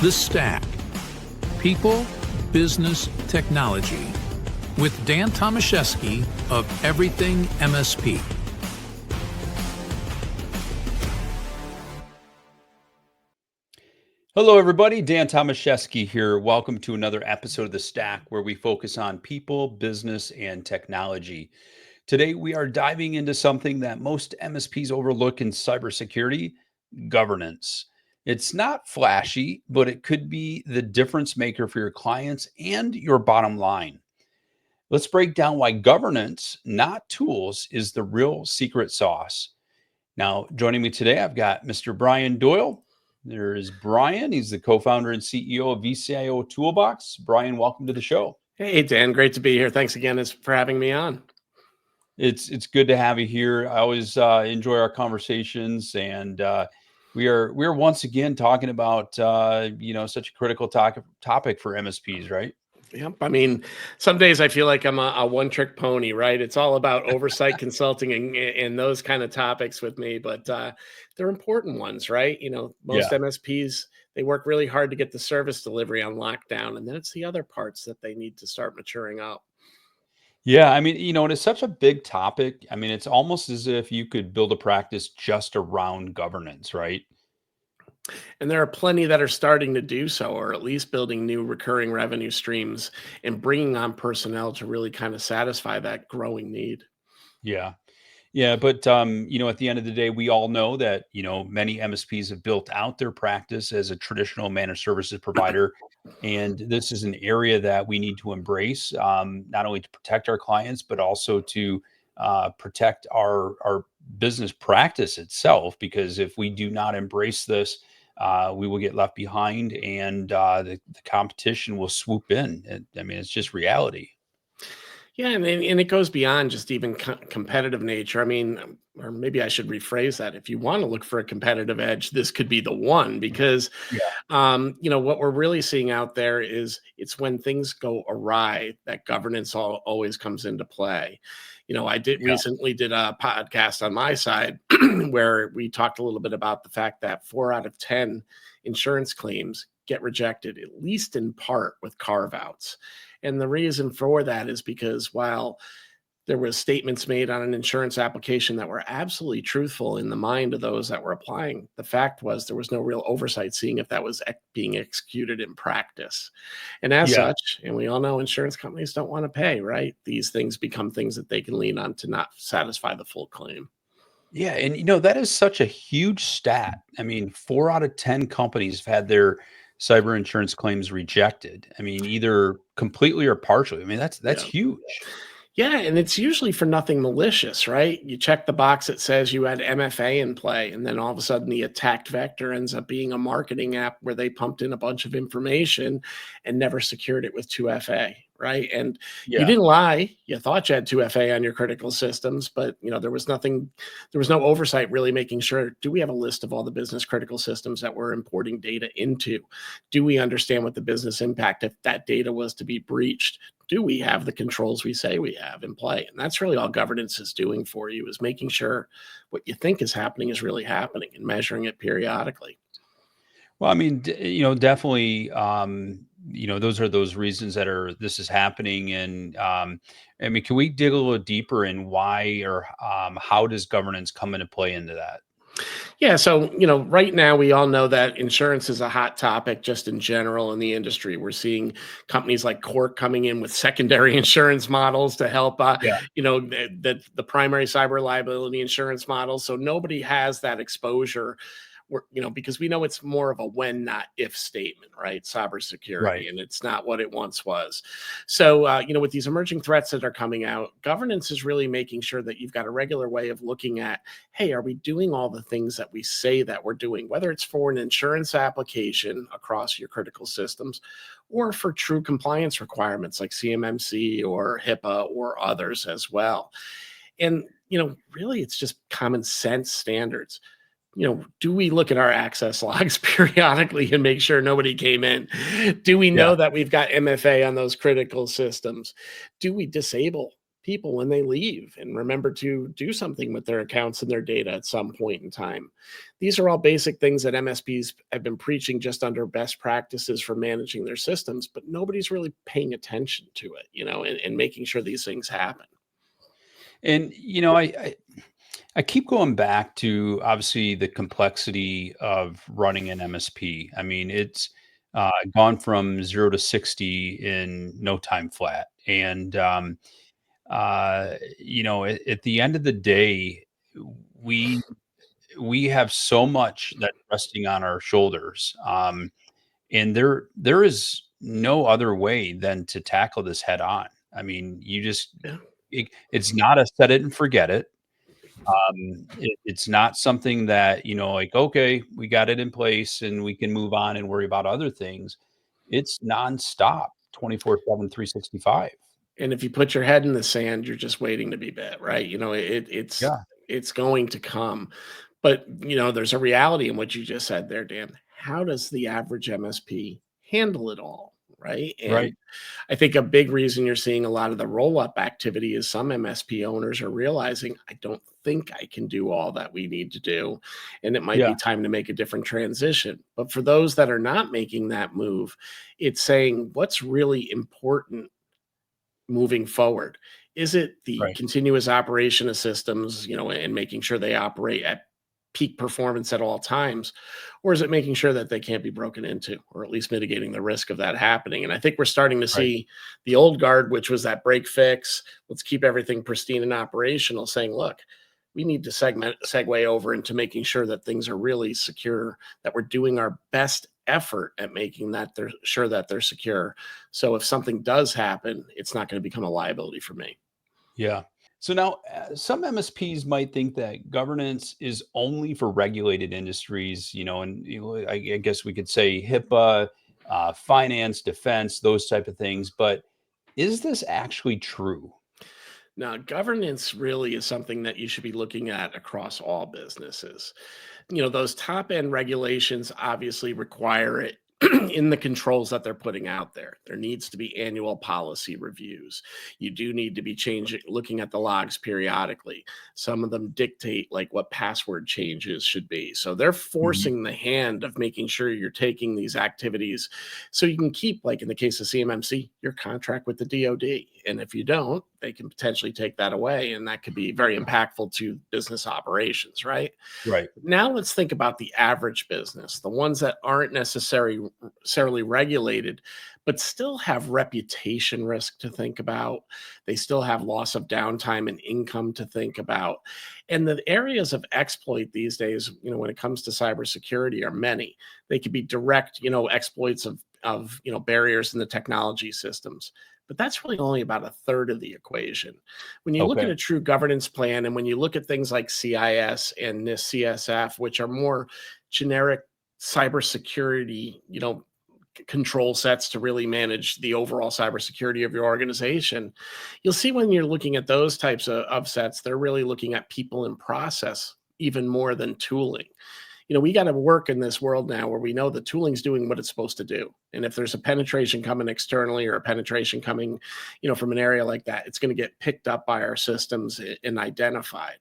The Stack. People, Business, Technology. With Dan Tomaszewski of Everything MSP. Hello, everybody. Dan Tomaszewski here. Welcome to another episode of The Stack, where we focus on people, business, and technology. Today, we are diving into something that most MSPs overlook in cybersecurity: governance. It's not flashy, but it could be the difference maker for your clients and your bottom line. Let's break down why governance, not tools, is the real secret sauce. Now, joining me today, I've got Mr. Brian Doyle. There is Brian. He's the co-founder and CEO of VCIO Toolbox. Brian, welcome to the show. Hey, Dan, great to be here. Thanks again for having me on. It's good to have you here. I always enjoy our conversations, and we're once again talking about such a critical topic for MSPs, right? Yep. I mean, some days I feel like I'm a one-trick pony, right? It's all about oversight consulting and those kind of topics with me, but they're important ones, right? Most MSPs, they work really hard to get the service delivery on lockdown, and then it's the other parts that they need to start maturing up. Yeah, I mean, and it's such a big topic. I mean, it's almost as if you could build a practice just around governance, right? And there are plenty that are starting to do so, or at least building new recurring revenue streams and bringing on personnel to really kind of satisfy that growing need. Yeah. Yeah, but at the end of the day, we all know that, many MSPs have built out their practice as a traditional managed services provider. And this is an area that we need to embrace, not only to protect our clients, but also to protect our business practice itself. Because if we do not embrace this, we will get left behind, and the competition will swoop in. I mean, it's just reality. Yeah, and it goes beyond just even competitive nature. I mean, or maybe I should rephrase that. If you want to look for a competitive edge, this could be the one, because, Yeah. what we're really seeing out there is it's when things go awry that governance always comes into play. I recently did a podcast on my side where we talked a little bit about the fact that 4 out of 10 insurance claims get rejected, at least in part, with carve outs. And the reason for that is because while there was statements made on an insurance application that were absolutely truthful in the mind of those that were applying, the fact was there was no real oversight seeing if that was being executed in practice. And as such, and we all know insurance companies don't want to pay, right? These things become things that they can lean on to not satisfy the full claim. Yeah, and that is such a huge stat. I mean, 4 out of 10 companies have had their cyber insurance claims rejected. I mean, either completely or partially. I mean, that's Yeah. huge. Yeah, and it's usually for nothing malicious, right? You check the box that says you had MFA in play, and then all of a sudden the attacked vector ends up being a marketing app where they pumped in a bunch of information and never secured it with 2FA, right? And you didn't lie. You thought you had 2FA on your critical systems, but there was no oversight really making sure, do we have a list of all the business critical systems that we're importing data into? Do we understand what the business impact if that data was to be breached? Do we have the controls we say we have in play? And that's really all governance is doing for you, is making sure what you think is happening is really happening and measuring it periodically. Well, I mean, definitely, those are those reasons this is happening. And I mean, can we dig a little deeper in why or how does governance come into play into that? Yeah. So, right now we all know that insurance is a hot topic just in general in the industry. We're seeing companies like Cork coming in with secondary insurance models to help, the primary cyber liability insurance model. So nobody has that exposure. Because we know it's more of a when, not if statement, right? Cybersecurity, Right. and it's not what it once was. So, with these emerging threats that are coming out, governance is really making sure that you've got a regular way of looking at, hey, are we doing all the things that we say that we're doing, whether it's for an insurance application across your critical systems or for true compliance requirements like CMMC or HIPAA or others as well. And, really it's just common sense standards. Do we look at our access logs periodically and make sure nobody came in? Do we know that we've got MFA on those critical systems? Do we disable people when they leave and remember to do something with their accounts and their data at some point in time. These are all basic things that MSPs have been preaching just under best practices for managing their systems, but nobody's really paying attention to it, and making sure these things happen. And I keep going back to obviously the complexity of running an MSP. I mean, it's gone from 0 to 60 in no time flat, and at the end of the day, we we have so much that's resting on our shoulders, and there is no other way than to tackle this head on. I mean, Yeah. it's not a set it and forget it. It's not something that, like, okay, we got it in place and we can move on and worry about other things. It's nonstop, 24/7, 365. And if you put your head in the sand, you're just waiting to be bit, right? Yeah, It's going to come. But there's a reality in what you just said there, Dan. How does the average MSP handle it all? Right. And right. I think a big reason you're seeing a lot of the roll up activity is some MSP owners are realizing, I don't think I can do all that we need to do. And it might be Yeah, time to make a different transition. But for those that are not making that move, it's saying what's really important moving forward? Is it the right. continuous operation of systems, and making sure they operate at peak performance at all times? Or is it making sure that they can't be broken into, or at least mitigating the risk of that happening? And I think we're starting to Right. see the old guard, which was that break fix, let's keep everything pristine and operational, saying, look, we need to segue over into making sure that things are really secure, that we're doing our best effort at making that they're sure that they're secure. So if something does happen, it's not going to become a liability for me. Yeah. So now, some MSPs might think that governance is only for regulated industries, and I guess we could say HIPAA, finance, defense, those type of things. But is this actually true? Now, governance really is something that you should be looking at across all businesses. Those top end regulations obviously require it in the controls that they're putting out there. There needs to be annual policy reviews. You do need to be changing, looking at the logs periodically. Some of them dictate like what password changes should be. So they're Mhm. forcing the hand of making sure you're taking these activities so you can keep, like in the case of CMMC, your contract with the DoD. And if you don't, they can potentially take that away. And that could be very impactful to business operations, right? Right. Now let's think about the average business, the ones that aren't necessarily regulated, but still have reputation risk to think about. They still have loss of downtime and income to think about. And the areas of exploit these days, when it comes to cybersecurity, are many. They could be direct, exploits of barriers in the technology systems. But that's really only about a third of the equation. When you look at Okay. a true governance plan, and when you look at things like CIS and NIST CSF, which are more generic cybersecurity, control sets to really manage the overall cybersecurity of your organization, you'll see when you're looking at those types of sets, they're really looking at people and process even more than tooling. We got to work in this world now where we know the tooling's doing what it's supposed to do. And if there's a penetration coming externally or a penetration coming, from an area like that, it's going to get picked up by our systems and identified.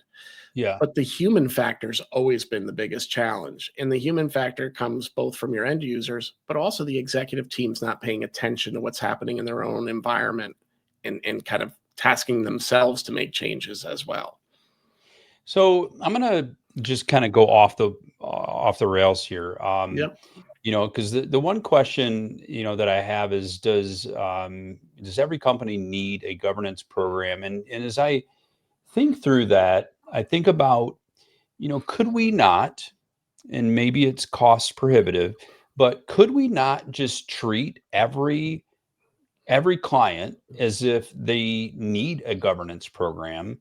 Yeah. But the human factor's always been the biggest challenge. And the human factor comes both from your end users, but also the executive teams not paying attention to what's happening in their own environment and kind of tasking themselves to make changes as well. So I'm gonna just kind of go off the rails here. Yep. Because the one question that I have is, does every company need a governance program? And as I think through that, I think about, could we not, and maybe it's cost prohibitive, but could we not just treat every client as if they need a governance program,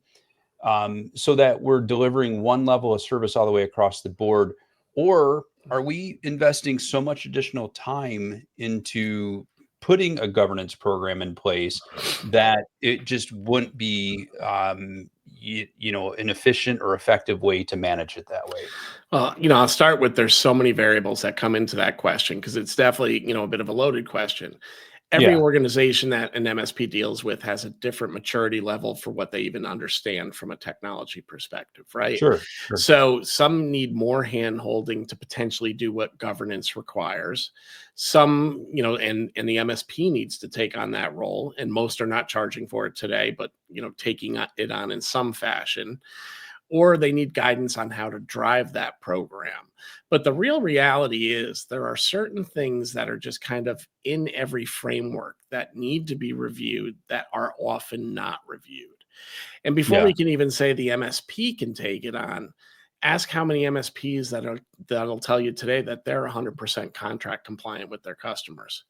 so that we're delivering one level of service all the way across the board? Or are we investing so much additional time into putting a governance program in place that it just wouldn't be, an efficient or effective way to manage it that way? Well, I'll start with there's so many variables that come into that question because it's definitely, a bit of a loaded question. Every organization that an MSP deals with has a different maturity level for what they even understand from a technology perspective, right? Sure. So some need more hand holding to potentially do what governance requires. Some, and the MSP needs to take on that role, and most are not charging for it today, but taking it on in some fashion, or they need guidance on how to drive that program. But the real reality is there are certain things that are just kind of in every framework that need to be reviewed that are often not reviewed. And before Yeah. we can even say the MSP can take it on, ask how many MSPs that'll tell you today that they're 100% contract compliant with their customers.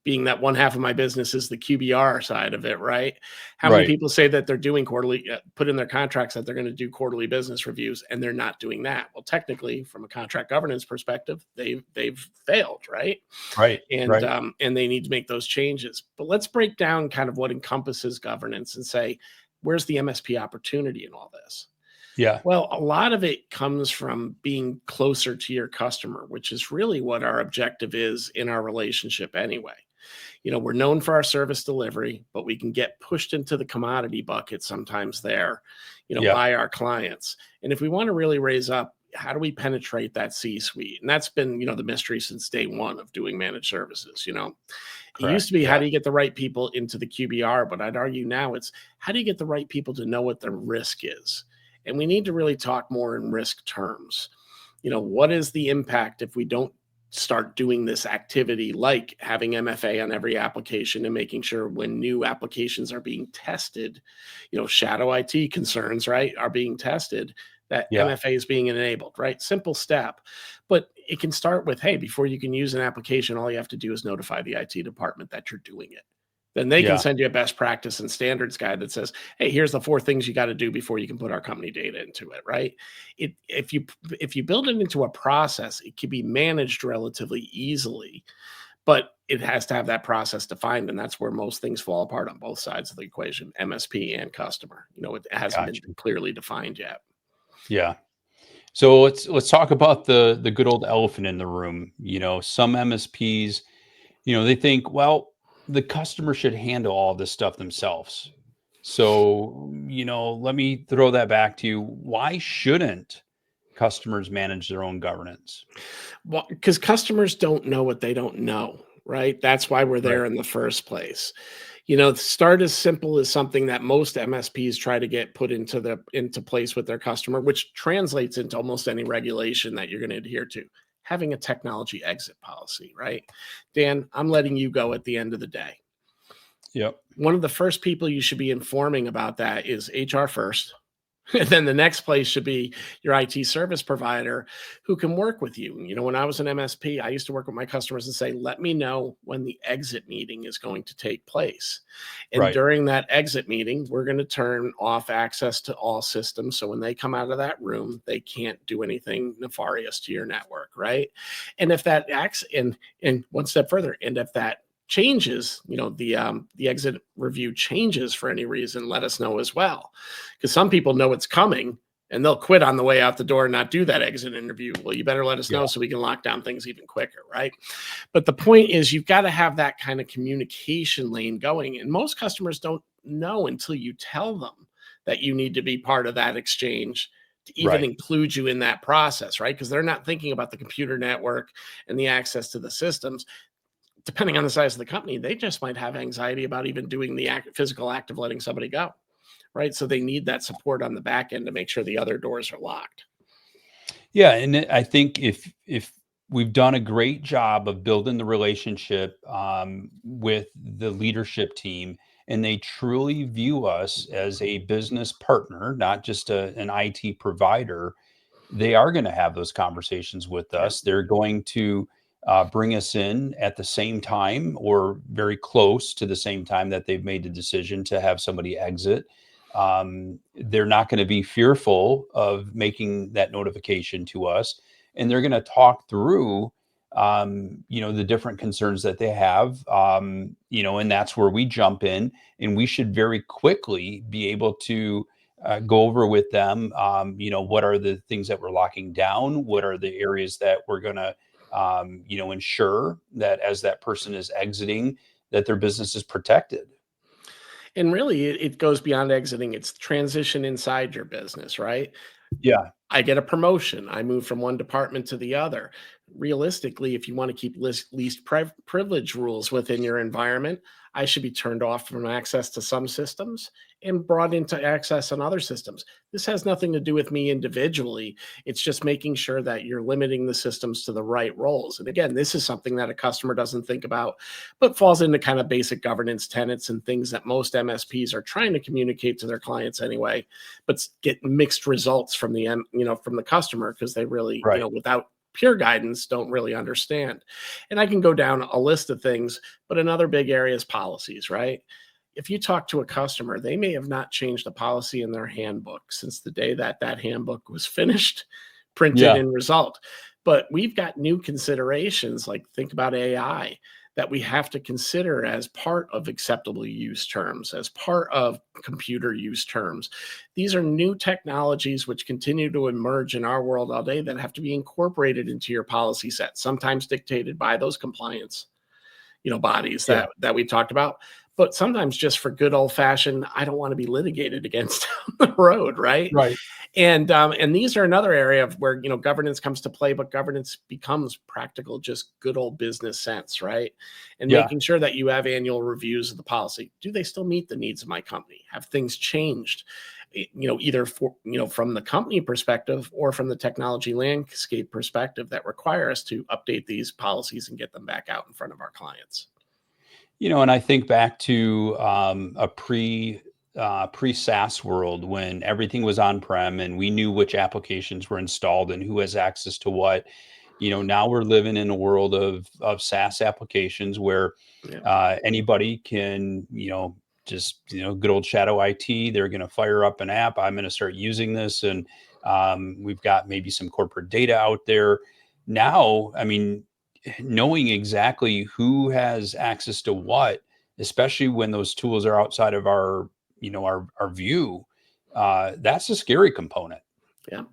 Being that one half of my business is the QBR side of it, right? How many Right. people say that they're doing quarterly, put in their contracts that they're going to do quarterly business reviews, and they're not doing that? Well, technically, from a contract governance perspective, they've failed, right? Right. And Right. and they need to make those changes. But let's break down kind of what encompasses governance and say, where's the MSP opportunity in all this? Yeah. Well, a lot of it comes from being closer to your customer, which is really what our objective is in our relationship anyway. We're known for our service delivery, but we can get pushed into the commodity bucket sometimes there, Yeah. by our clients. And if we want to really raise up, how do we penetrate that C-suite? And that's been, the mystery since day one of doing managed services. It used to Correct. be, how Yeah. do you get the right people into the QBR? But I'd argue now it's, how do you get the right people to know what the risk is? And we need to really talk more in risk terms. What is the impact if we don't start doing this activity, like having MFA on every application and making sure when new applications are being tested, shadow IT concerns, right, are being tested, that Yeah. MFA is being enabled, right? Simple step. But it can start with, hey, before you can use an application, all you have to do is notify the IT department that you're doing it. Then they can Yeah. send you a best practice and standards guide that says, hey, here's the 4 things you got to do before you can put our company data into it, right? If you build it into a process, it can be managed relatively easily, but it has to have that process defined. And that's where most things fall apart on both sides of the equation, MSP and customer. It hasn't been Gotcha. clearly defined yet. Yeah. So let's talk about the good old elephant in the room. Some MSPs, they think, well, the customer should handle all this stuff themselves. So, let me throw that back to you. Why shouldn't customers manage their own governance? Well, because customers don't know what they don't know, right? That's why we're Right. there in the first place. Start as simple as something that most MSPs try to get put into place with their customer, which translates into almost any regulation that you're going to adhere to. Having a technology exit policy, right? Dan, I'm letting you go at the end of the day. Yep. One of the first people you should be informing about that is HR first. And then the next place should be your IT service provider who can work with you. When I was an MSP, I used to work with my customers and say, let me know when the exit meeting is going to take place. And Right. during that exit meeting, we're going to turn off access to all systems. So when they come out of that room, they can't do anything nefarious to your network, right? And if that acts, and one step further, and if that changes, the exit review changes for any reason, let us know as well, because some people know it's coming and they'll quit on the way out the door and not do that exit interview. Well, you better let us Yeah. know so we can lock down things even quicker, right? But the point is, you've got to have that kind of communication lane going, and most customers don't know until you tell them that you need to be part of that exchange to even Right. include you in that process, right? Because they're not thinking about the computer network and the access to the systems. Depending on the size of the company, they just might have anxiety about even doing the physical act of letting somebody go, right? So they need that support on the back end to make sure the other doors are locked. Yeah, and I think if we've done a great job of building the relationship with the leadership team, and they truly view us as a business partner, not just an IT provider, they are going to have those conversations with Yeah. us. They're going to bring us in at the same time or very close to the same time that they've made the decision to have somebody exit. They're not going to be fearful of making that notification to us, and they're going to talk through the different concerns that they have, and that's where we jump in, and we should very quickly be able to go over with them, what are the things that we're locking down? What are the areas that we're going to, ensure that as that person is exiting, that their business is protected. And really, it goes beyond exiting. It's transition inside your business, right? Yeah. I get a promotion. I move from one department to the other. Realistically, if you want to keep least privilege rules within your environment, I should be turned off from access to some systems and brought into access on other systems. This has nothing to do with me individually. It's just making sure that you're limiting the systems to the right roles. And again, this is something that a customer doesn't think about, but falls into kind of basic governance tenets and things that most MSPs are trying to communicate to their clients anyway, but get mixed results from from the customer, because they really, Right. without pure guidance, don't really understand. And I can go down a list of things, but another big area is policies, right? If you talk to a customer, they may have not changed the policy in their handbook since the day that handbook was finished, printed, Yeah. and result. But we've got new considerations, like think about AI, that we have to consider as part of acceptable use terms, as part of computer use terms. These are new technologies which continue to emerge in our world all day that have to be incorporated into your policy set, sometimes dictated by those compliance, bodies Yeah. that we talked about, but sometimes just for good old fashioned, I don't want to be litigated against down the road, right? Right. And these are another area of where governance comes to play, but governance becomes practical, just good old business sense, right? And Yeah. making sure that you have annual reviews of the policy. Do they still meet the needs of my company? Have things changed? Either from the company perspective or from the technology landscape perspective that require us to update these policies and get them back out in front of our clients. And I think back to a pre-SaaS world when everything was on-prem and we knew which applications were installed and who has access to what. Now we're living in a world of SaaS applications where anybody can, just, good old shadow IT, they're going to fire up an app. I'm going to start using this. And we've got maybe some corporate data out there. Now, I mean, knowing exactly who has access to what, especially when those tools are outside of our, our view, that's a scary component. Yeah.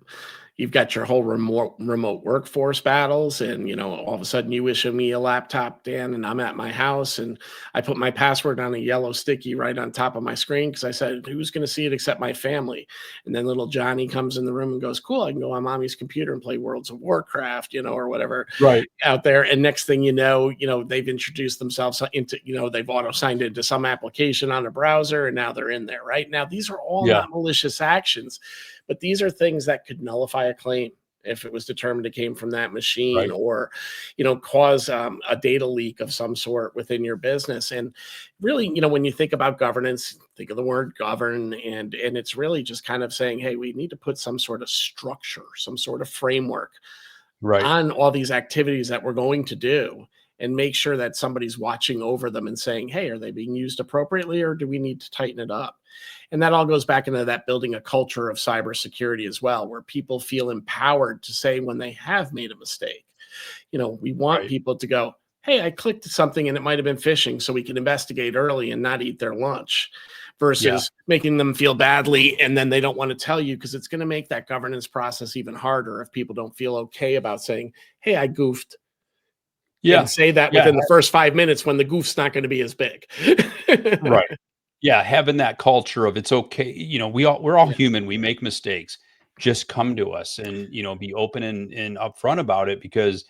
You've got your whole remote workforce battles, and all of a sudden you issue me a laptop, Dan, and I'm at my house and I put my password on a yellow sticky right on top of my screen because I said, who's going to see it except my family? And then little Johnny comes in the room and goes, cool, I can go on mommy's computer and play Worlds of Warcraft, or whatever Right. out there. And next thing you know, they've introduced themselves into, they've auto signed into some application on a browser, and now they're in there. Right now, these are all not malicious actions, but these are things that could nullify a claim if it was determined it came from that machine, Right. or cause a data leak of some sort within your business. And really, when you think about governance, think of the word govern, and it's really just kind of saying, hey, we need to put some sort of structure, some sort of framework on all these activities that we're going to do, and make sure that somebody's watching over them and saying, hey, are they being used appropriately, or do we need to tighten it up? And that all goes back into that building a culture of cybersecurity as well, where people feel empowered to say when they have made a mistake. We want people to go, hey, I clicked something and it might have been phishing, so we can investigate early and not eat their lunch, versus making them feel badly and then they don't want to tell you, because it's going to make that governance process even harder if people don't feel okay about saying, hey, I goofed. Yeah. And say that within the first 5 minutes when the goof's not going to be as big. Right. Yeah. Having that culture of it's okay. We're all human. We make mistakes. Just come to us and, be open and upfront about it, because,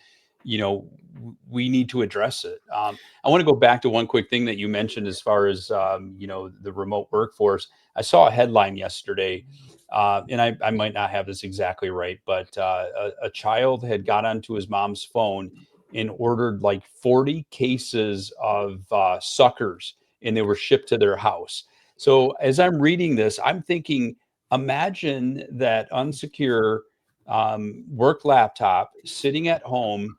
we need to address it. I want to go back to one quick thing that you mentioned as far as, the remote workforce. I saw a headline yesterday, and I might not have this exactly right, but a child had got onto his mom's phone and ordered like 40 cases of suckers, and they were shipped to their house. So as I'm reading this, I'm thinking, imagine that unsecure work laptop sitting at home,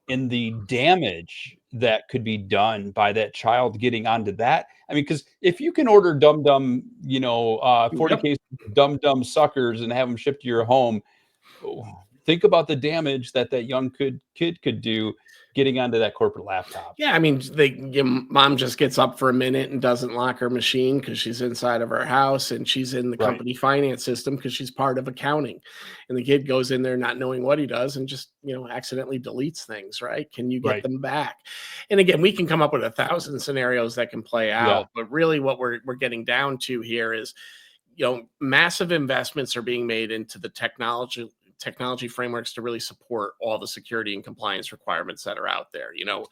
and the damage that could be done by that child getting onto that. I mean, because if you can order 40 cases of dum suckers and have them shipped to your home, think about the damage that young kid could do. getting onto that corporate laptop. Yeah, I mean, your mom just gets up for a minute and doesn't lock her machine because she's inside of her house, and she's in the Right. company finance system because she's part of accounting. And the kid goes in there not knowing what he does and just, accidentally deletes things, right? Can you get Right. them back? And again, we can come up with 1,000 scenarios that can play Yeah. out, but really what we're getting down to here is, massive investments are being made into the technology frameworks to really support all the security and compliance requirements that are out there, Yeah.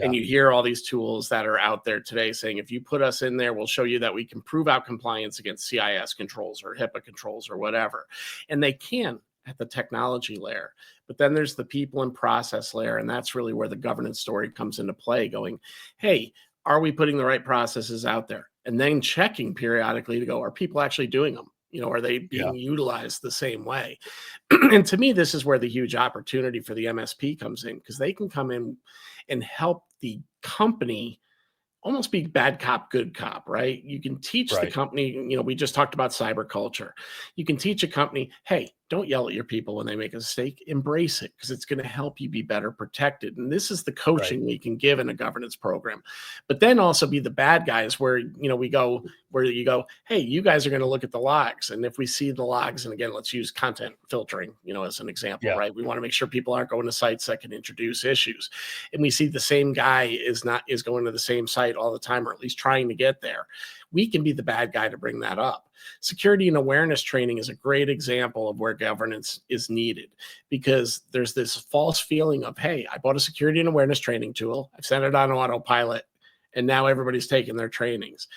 and you hear all these tools that are out there today saying, if you put us in there, we'll show you that we can prove out compliance against CIS controls or HIPAA controls or whatever. And they can at the technology layer. But then there's the people and process layer. And that's really where the governance story comes into play, going, hey, are we putting the right processes out there? And then checking periodically to go, are people actually doing them? Are they being utilized the same way? And to me, this is where the huge opportunity for the MSP comes in, because they can come in and help the company almost be bad cop, good cop, right? You can teach the Right. company, we just talked about cyber culture. You can teach a company, hey, don't yell at your people when they make a mistake, embrace it, because it's going to help you be better protected. And this is the coaching we can give in a governance program. But then also be the bad guys where, where you go, hey, you guys are going to look at the logs. And if we see the logs, and again, let's use content filtering, as an example, right? We want to make sure people aren't going to sites that can introduce issues. And we see the same guy is going to the same site all the time, or at least trying to get there. We can be the bad guy to bring that up. Security and awareness training is a great example of where governance is needed, because there's this false feeling of, hey, I bought a security and awareness training tool, I've set it on autopilot, and now everybody's taking their trainings.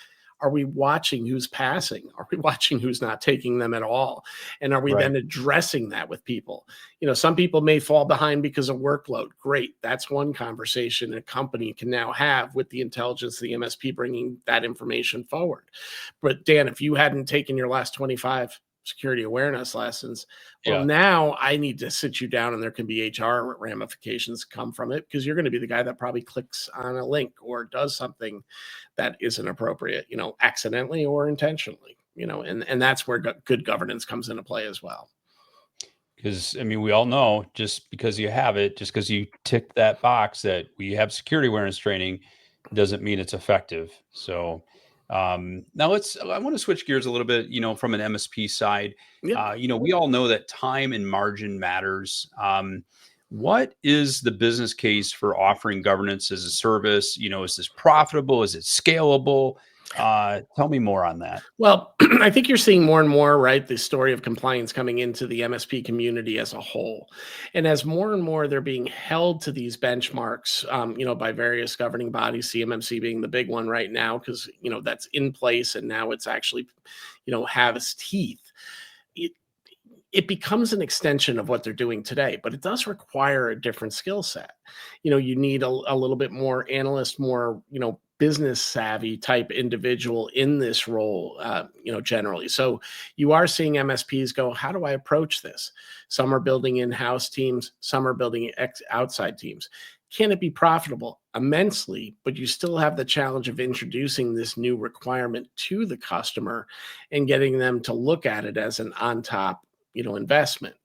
Are we watching who's passing? Are we watching who's not taking them at all? And are we then addressing that with people? Some people may fall behind because of workload. Great. That's one conversation a company can now have with the intelligence of the MSP bringing that information forward. But Dan, if you hadn't taken your last 25 security awareness lessons, well, now I need to sit you down, and there can be HR ramifications come from it, because you're going to be the guy that probably clicks on a link or does something that isn't appropriate, accidentally or intentionally, and that's where good governance comes into play as well. Because, I mean, we all know, just because you have it, just because you tick that box that we have security awareness training, doesn't mean it's effective. So now I want to switch gears a little bit, from an MSP side. Yeah. We all know that time and margin matters. What is the business case for offering governance as a service? Is this profitable? Is it scalable? Tell me more on that. Well, I think you're seeing more and more, right, the story of compliance coming into the MSP community as a whole. And as more and more they're being held to these benchmarks, by various governing bodies, CMMC being the big one right now, because, that's in place and now it's actually, have its teeth. It becomes an extension of what they're doing today, but it does require a different skill set. You need a little bit more analyst, more, business savvy type individual in this role, generally. So you are seeing MSPs go, how do I approach this? Some are building in-house teams, some are building outside teams. Can it be profitable? Immensely, but you still have the challenge of introducing this new requirement to the customer and getting them to look at it as an on-top, investment.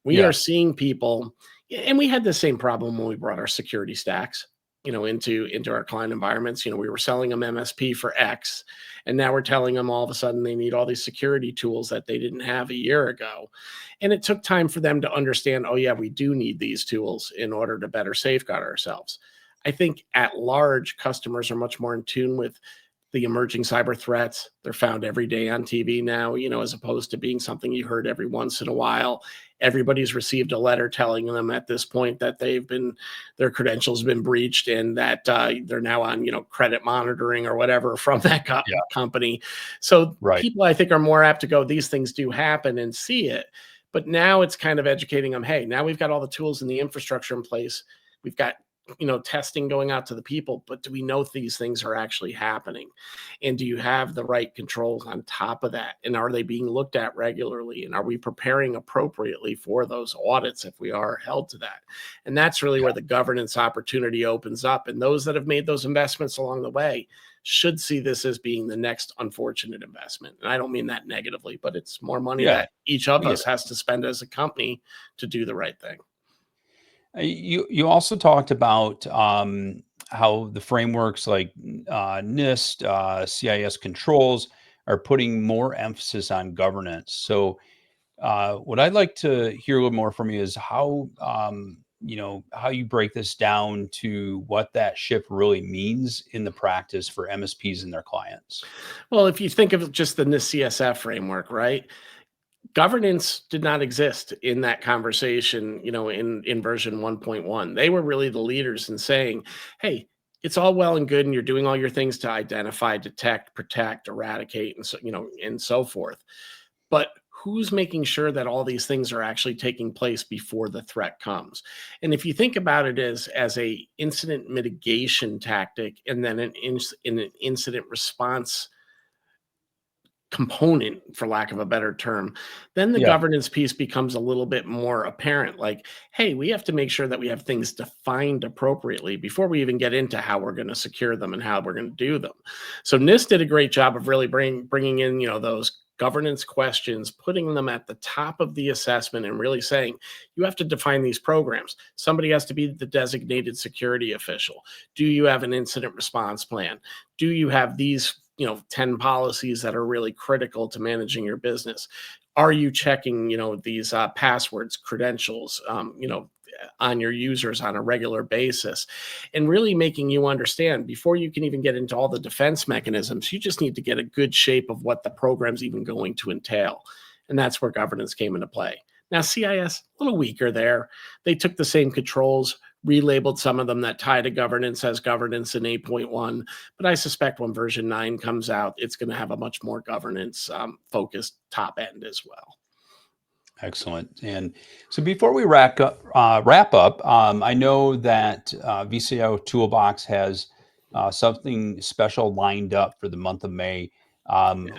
We are seeing people, and we had the same problem when we brought our security stacks, into our client environments. We were selling them MSP for X, and now we're telling them all of a sudden they need all these security tools that they didn't have a year ago. And it took time for them to understand, oh yeah, we do need these tools in order to better safeguard ourselves. I think at large, customers are much more in tune with the emerging cyber threats. They're found every day on TV now, as opposed to being something you heard every once in a while. Everybody's received a letter telling them at this point that their credentials have been breached, and that they're now on, credit monitoring or whatever from that company. So people, I think, are more apt to go, these things do happen, and see it. But now it's kind of educating them. Hey, now we've got all the tools and the infrastructure in place. We've got testing going out to the people, but do we know these things are actually happening? And do you have the right controls on top of that? And are they being looked at regularly? And are we preparing appropriately for those audits if we are held to that? And that's really where the governance opportunity opens up. And those that have made those investments along the way should see this as being the next unfortunate investment. And I don't mean that negatively, but it's more money that each of us has to spend as a company to do the right thing. You also talked about how the frameworks like NIST, CIS controls are putting more emphasis on governance. So, what I'd like to hear a little more from you is how how you break this down to what that shift really means in the practice for MSPs and their clients. Well, if you think of just the NIST CSF framework, right? Governance did not exist in that conversation, in version 1.1. They were really the leaders in saying, hey, it's all well and good, and you're doing all your things to identify, detect, protect, eradicate, and so forth. But who's making sure that all these things are actually taking place before the threat comes? And if you think about it as a incident mitigation tactic, and then an incident response component, for lack of a better term, then the Yeah. governance piece becomes a little bit more apparent. Like, hey, we have to make sure that we have things defined appropriately before we even get into how we're going to secure them and how we're going to do them. So NIST did a great job of really bringing in, those governance questions, putting them at the top of the assessment and really saying, you have to define these programs. Somebody has to be the designated security official. Do you have an incident response plan? Do you have these 10 policies that are really critical to managing your business? Are you checking, these passwords, credentials, on your users on a regular basis, and really making you understand before you can even get into all the defense mechanisms, you just need to get a good shape of what the program's even going to entail. And that's where governance came into play. Now, CIS, a little weaker there. They took the same controls, relabeled some of them that tie to governance as governance in 8.1. But I suspect when version 9 comes out, it's going to have a much more governance focused top end as well. Excellent. And so before we wrap up, I know that VCIO Toolbox has something special lined up for the month of May.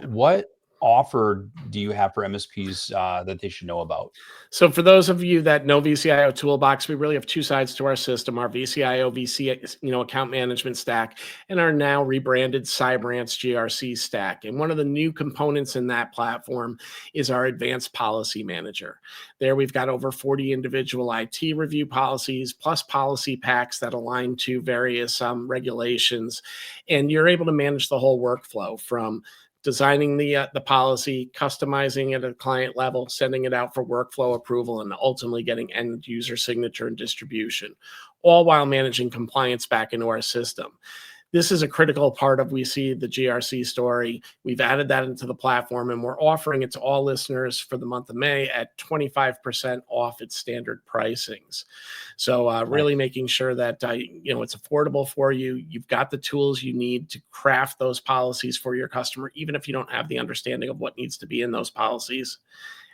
What offer do you have for MSPs that they should know about? So for those of you that know VCIO Toolbox, we really have two sides to our system: our VCIO account management stack, and our now rebranded Cybrance GRC stack. And one of the new components in that platform is our advanced policy manager. There we've got over 40 individual IT review policies plus policy packs that align to various regulations, and you're able to manage the whole workflow from designing the policy, customizing it at a client level, sending it out for workflow approval, and ultimately getting end user signature and distribution, all while managing compliance back into our system. This is a critical part of, we see the GRC story. We've added that into the platform, and we're offering it to all listeners for the month of May at 25% off its standard pricings. So really making sure that it's affordable for you. You've got the tools you need to craft those policies for your customer, even if you don't have the understanding of what needs to be in those policies,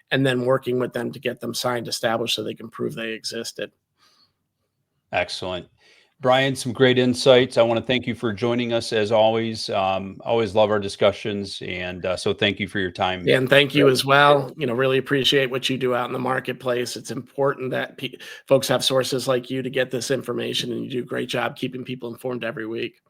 and then working with them to get them signed, established, so they can prove they existed. Excellent. Brian, some great insights. I want to thank you for joining us as always. Always love our discussions. And so thank you for your time. Yeah, and thank you as well. Really appreciate what you do out in the marketplace. It's important that folks have sources like you to get this information, and you do a great job keeping people informed every week.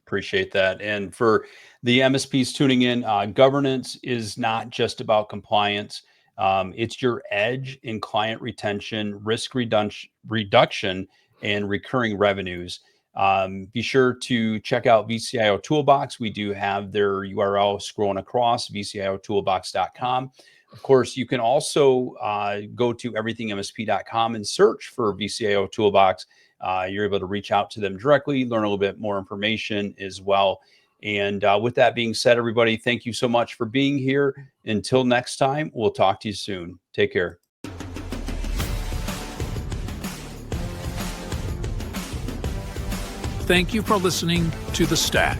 Appreciate that. And for the MSPs tuning in, governance is not just about compliance. It's your edge in client retention, risk reduction, and recurring revenues. Be sure to check out VCIO Toolbox. We do have their URL scrolling across, vciotoolbox.com. Of course, you can also go to everythinmsp.com and search for VCIO Toolbox. You're able to reach out to them directly, learn a little bit more information as well. And with that being said, everybody, thank you so much for being here. Until next time, we'll talk to you soon. Take care. Thank you for listening to The Stack.